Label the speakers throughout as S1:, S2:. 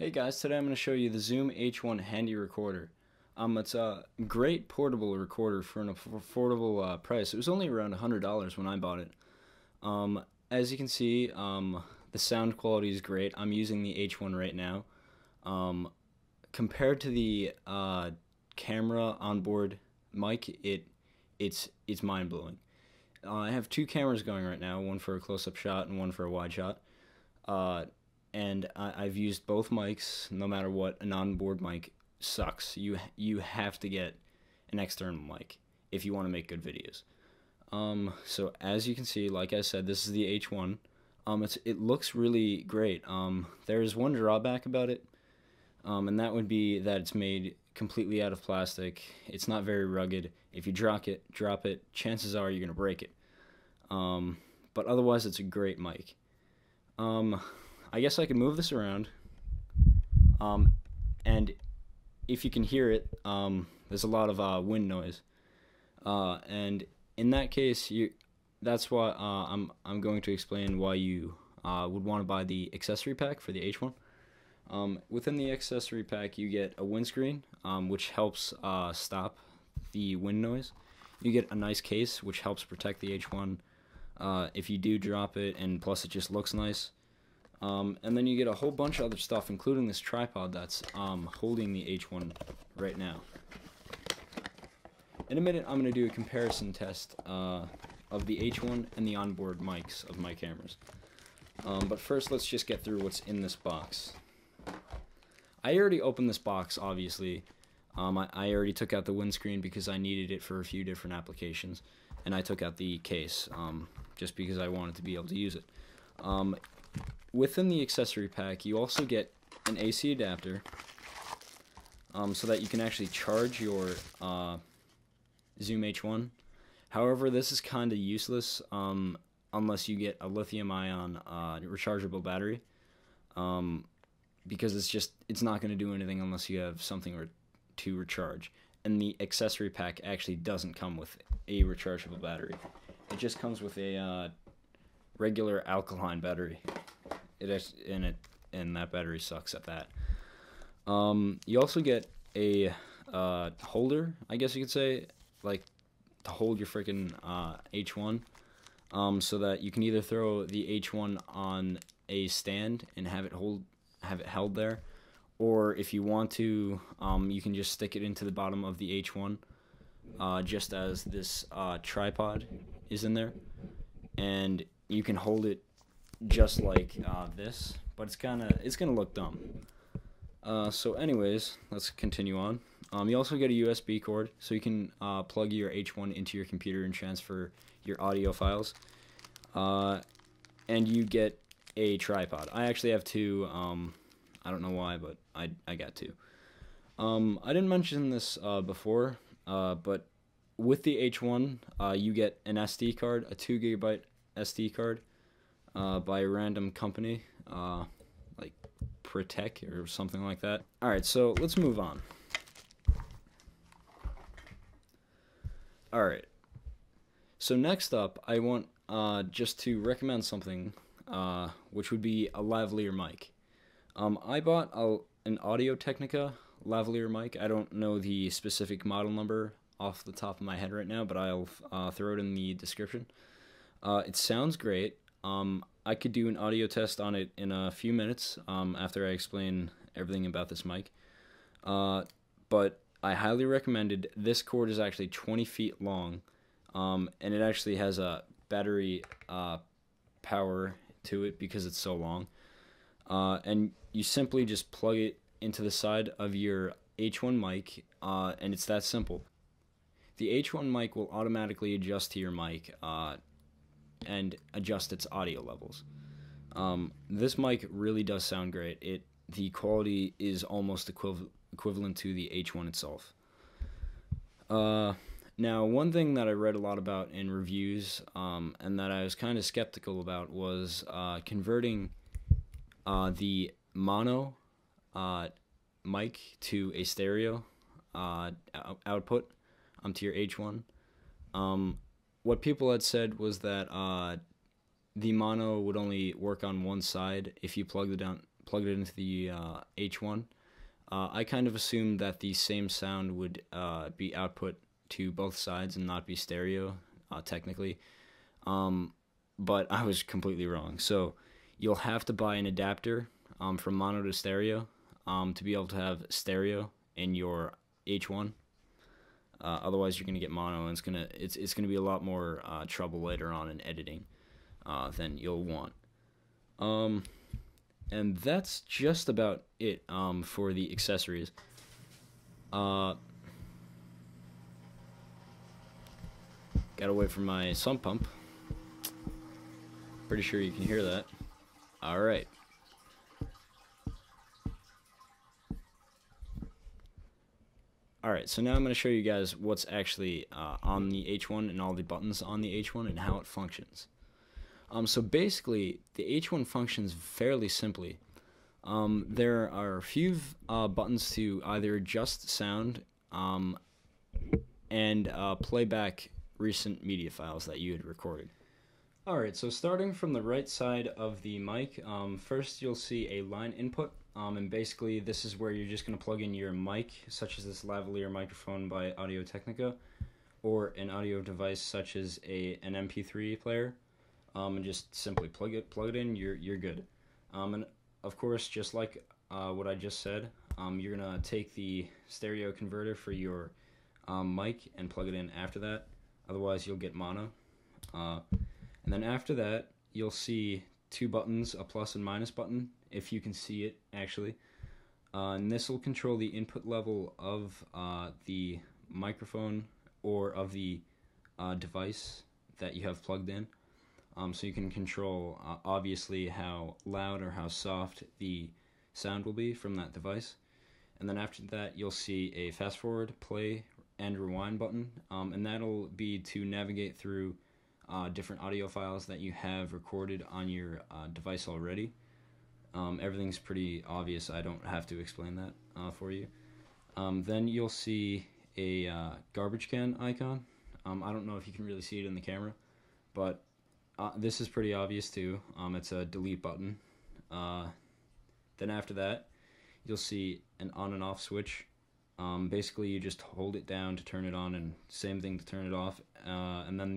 S1: Hey guys, today I'm going to show you the Zoom H1 handy recorder. It's a great portable recorder for an affordable price. It was only around $100 when I bought it. As you can see, the sound quality is great. I'm using the H1 right now. Compared to the camera onboard mic, it's mind-blowing. I have two cameras going right now, one for a close-up shot and one for a wide shot. And I've used both mics. No matter what, an onboard mic sucks. You have to get an external mic if you want to make good videos. So as you can see, like I said, this is the H1. It looks really great. There is one drawback about it, and that would be that it's made completely out of plastic. It's not very rugged. If you drop it, chances are you're gonna break it. But otherwise, it's a great mic. I guess I could move this around, and if you can hear it, there's a lot of wind noise, and in that case, that's why I'm going to explain why you would want to buy the accessory pack for the H1. Within the accessory pack, you get a windscreen, which helps stop the wind noise. You get a nice case, which helps protect the H1 if you do drop it, and plus it just looks nice. And then you get a whole bunch of other stuff, including this tripod that's holding the H1 right now. In a minute, I'm going to do a comparison test of the H1 and the onboard mics of my cameras. But first, let's just get through what's in this box. I already opened this box, obviously. I already took out the windscreen because I needed it for a few different applications. And I took out the case just because I wanted to be able to use it. Within the accessory pack, you also get an AC adapter so that you can actually charge your Zoom H1. However, this is kind of useless unless you get a lithium-ion rechargeable battery, because it's not going to do anything unless you have something to recharge. And the accessory pack actually doesn't come with a rechargeable battery. It just comes with a regular alkaline battery. And that battery sucks at that. You also get a holder, I guess you could say, like to hold your freaking H1, so that you can either throw the H1 on a stand and have it held there, or if you want to, you can just stick it into the bottom of the H1, just as this tripod is in there, and you can hold it just like this, but it's gonna look dumb. So anyways, let's continue on. You also get a USB cord, so you can plug your H1 into your computer and transfer your audio files. And you get a tripod. I actually have two. I don't know why, but I got two. I didn't mention this before, but with the H1, you get an SD card, a 2 GB SD card. By a random company, like Protec or something like that. Alright, so let's move on. Alright, so next up, I want just to recommend something, which would be a lavalier mic. I bought an Audio-Technica lavalier mic. I don't know the specific model number off the top of my head right now, but I'll throw it in the description. It sounds great. I could do an audio test on it in a few minutes after I explain everything about this mic. But I highly recommend it. This cord is actually 20 feet long, and it actually has a battery power to it because it's so long. And you simply just plug it into the side of your H1 mic, and it's that simple. The H1 mic will automatically adjust to your mic and adjust its audio levels. This mic really does sound great. The quality is almost equivalent to the H1 itself. Now, one thing that I read a lot about in reviews, and that I was kind of skeptical about, was converting the mono mic to a stereo output to your H1. What people had said was that the mono would only work on one side if you plug plugged it into the H1, I kind of assumed that the same sound would be output to both sides and not be stereo, technically. But I was completely wrong. So you'll have to buy an adapter from mono to stereo to be able to have stereo in your H1. Otherwise, you're gonna get mono, and it's gonna be a lot more trouble later on in editing than you'll want. And that's just about it for the accessories. Gotta wait for my sump pump. Pretty sure you can hear that. Alright. Alright, so now I'm going to show you guys what's actually on the H1 and all the buttons on the H1 and how it functions. So basically, the H1 functions fairly simply. There are a few buttons to either adjust sound and play back recent media files that you had recorded. Alright, so starting from the right side of the mic, first you'll see a line input, and basically this is where you're just going to plug in your mic, such as this Lavalier Microphone by Audio-Technica, or an audio device such as an MP3 player, and just simply plug it in, you're good. And of course, just like what I just said, you're going to take the stereo converter for your mic and plug it in after that, otherwise you'll get mono. And then after that, you'll see two buttons, a plus and minus button, if you can see it, actually. And this will control the input level of the microphone or of the device that you have plugged in. So you can control, obviously, how loud or how soft the sound will be from that device. And then after that, you'll see a fast forward, play, and rewind button. And that'll be to navigate through different audio files that you have recorded on your device already. Everything's pretty obvious. I don't have to explain that for you. Then you'll see a garbage can icon. I don't know if you can really see it in the camera, but this is pretty obvious too. It's a delete button. Then after that, you'll see an on and off switch. Basically, you just hold it down to turn it on, and same thing to turn it off. And then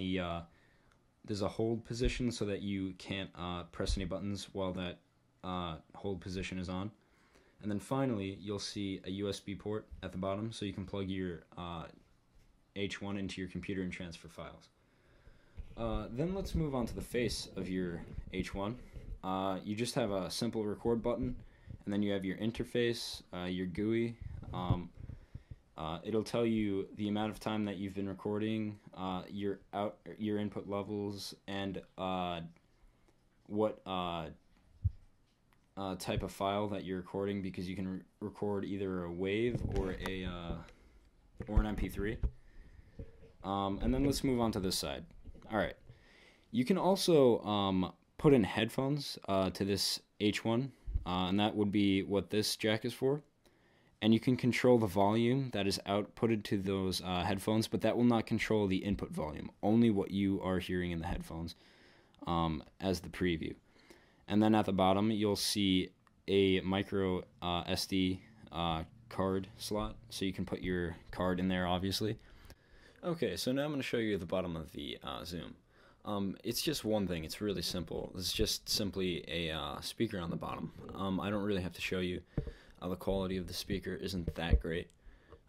S1: there's a hold position so that you can't press any buttons while that hold position is on. And then finally, you'll see a USB port at the bottom, so you can plug your H1 into your computer and transfer files. Then let's move on to the face of your H1. You just have a simple record button, and then you have your interface, your GUI. It'll tell you the amount of time that you've been recording, your input levels, and what type of file that you're recording, because you can record either a WAV or an MP3. And then let's move on to this side. All right, you can also put in headphones to this H1, and that would be what this jack is for. And you can control the volume that is outputted to those headphones, but that will not control the input volume, only what you are hearing in the headphones as the preview. And then at the bottom, you'll see a micro SD card slot, so you can put your card in there, obviously. Okay, so now I'm going to show you the bottom of the Zoom. It's just one thing. It's really simple. It's just simply a speaker on the bottom. I don't really have to show you. The quality of the speaker isn't that great.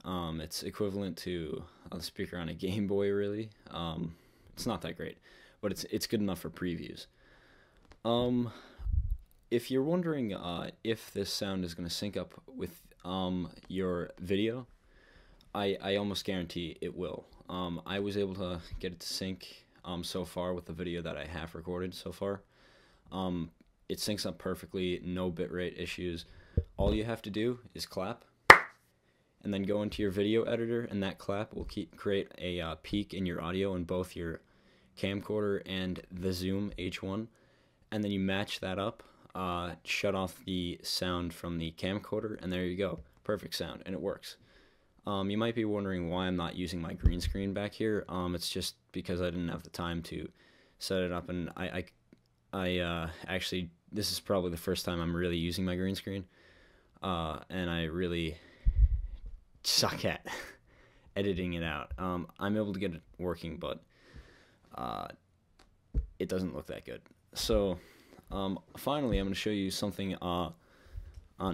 S1: It's equivalent to the speaker on a Game Boy, really. It's not that great, but it's good enough for previews. If you're wondering if this sound is going to sync up with your video, I almost guarantee it will. I was able to get it to sync so far with the video that I have recorded so far. It syncs up perfectly, no bitrate issues. All you have to do is clap, and then go into your video editor, and that clap will create a peak in your audio in both your camcorder and the Zoom H1, and then you match that up, shut off the sound from the camcorder, and there you go. Perfect sound, and it works. You might be wondering why I'm not using my green screen back here. It's just because I didn't have the time to set it up, and actually, this is probably the first time I'm really using my green screen, and I really suck at editing it out. I'm able to get it working, but it doesn't look that good. So finally, I'm going to show you something on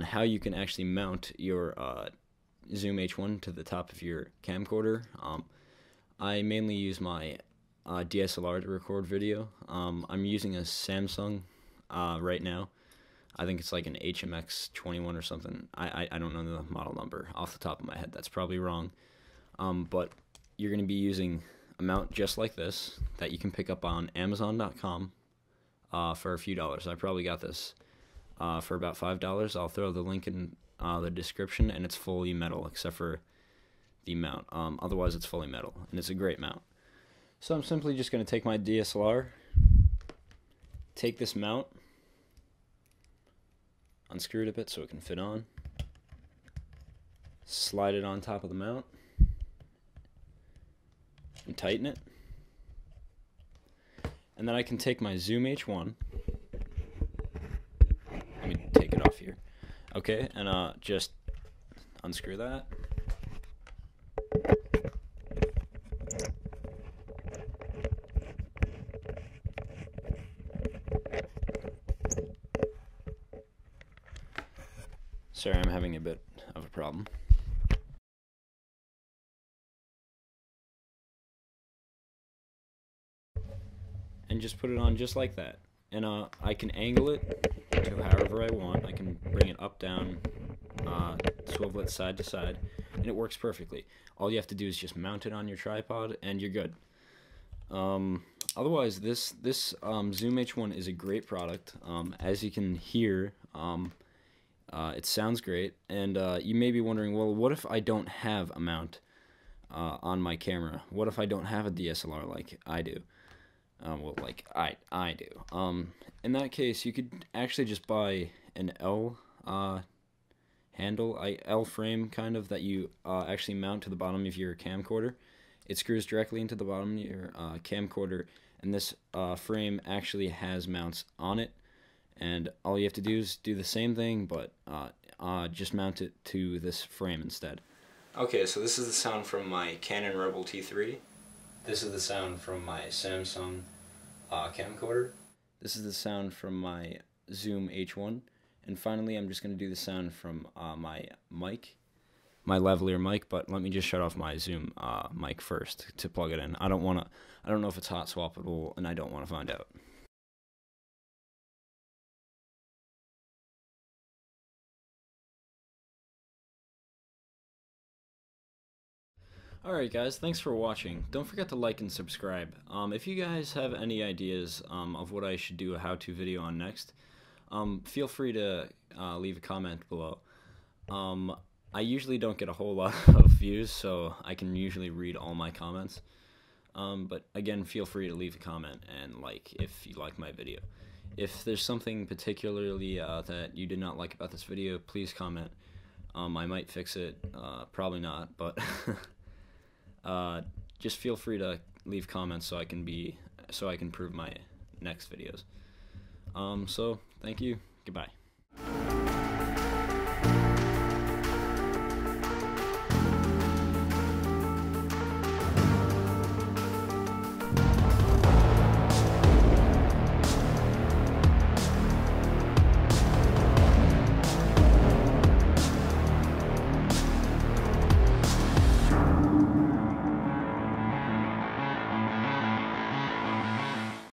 S1: how you can actually mount your Zoom H1 to the top of your camcorder. I mainly use my DSLR to record video. I'm using a Samsung right now. I think it's like an HMX 21 or something. I don't know the model number off the top of my head. That's probably wrong. But you're going to be using a mount just like this that you can pick up on Amazon.com for a few dollars. I probably got this for about $5. I'll throw the link in the description, and it's fully metal except for the mount. Otherwise, it's fully metal, and it's a great mount. So I'm simply just going to take my DSLR, take this mount, unscrew it a bit so it can fit on, slide it on top of the mount, and tighten it. And then I can take my Zoom H1, let me take it off here, okay, and just unscrew that. Sorry, I'm having a bit of a problem. And just put it on just like that. And I can angle it to however I want. I can bring it up, down, swivel it side to side, and it works perfectly. All you have to do is just mount it on your tripod, and you're good. Otherwise, this Zoom H1 is a great product. As you can hear, it sounds great, and you may be wondering, well, what if I don't have a mount on my camera? What if I don't have a DSLR like I do? Well, like I do. In that case, you could actually just buy an L handle, L frame kind of, that you actually mount to the bottom of your camcorder. It screws directly into the bottom of your camcorder, and this frame actually has mounts on it. And all you have to do is do the same thing, but just mount it to this frame instead. Okay, so this is the sound from my Canon Rebel T3. This is the sound from my Samsung camcorder. This is the sound from my Zoom H1. And finally, I'm just going to do the sound from my mic, my lavalier mic. But let me just shut off my Zoom mic first to plug it in. I don't know if it's hot swappable, and I don't want to find out. Alright guys, thanks for watching. Don't forget to like and subscribe. If you guys have any ideas of what I should do a how-to video on next, feel free to leave a comment below. I usually don't get a whole lot of views, so I can usually read all my comments. But again, feel free to leave a comment and like if you like my video. If there's something particularly that you did not like about this video, please comment. I might fix it, probably not, but just feel free to leave comments so I can improve my next videos. So thank you. Goodbye.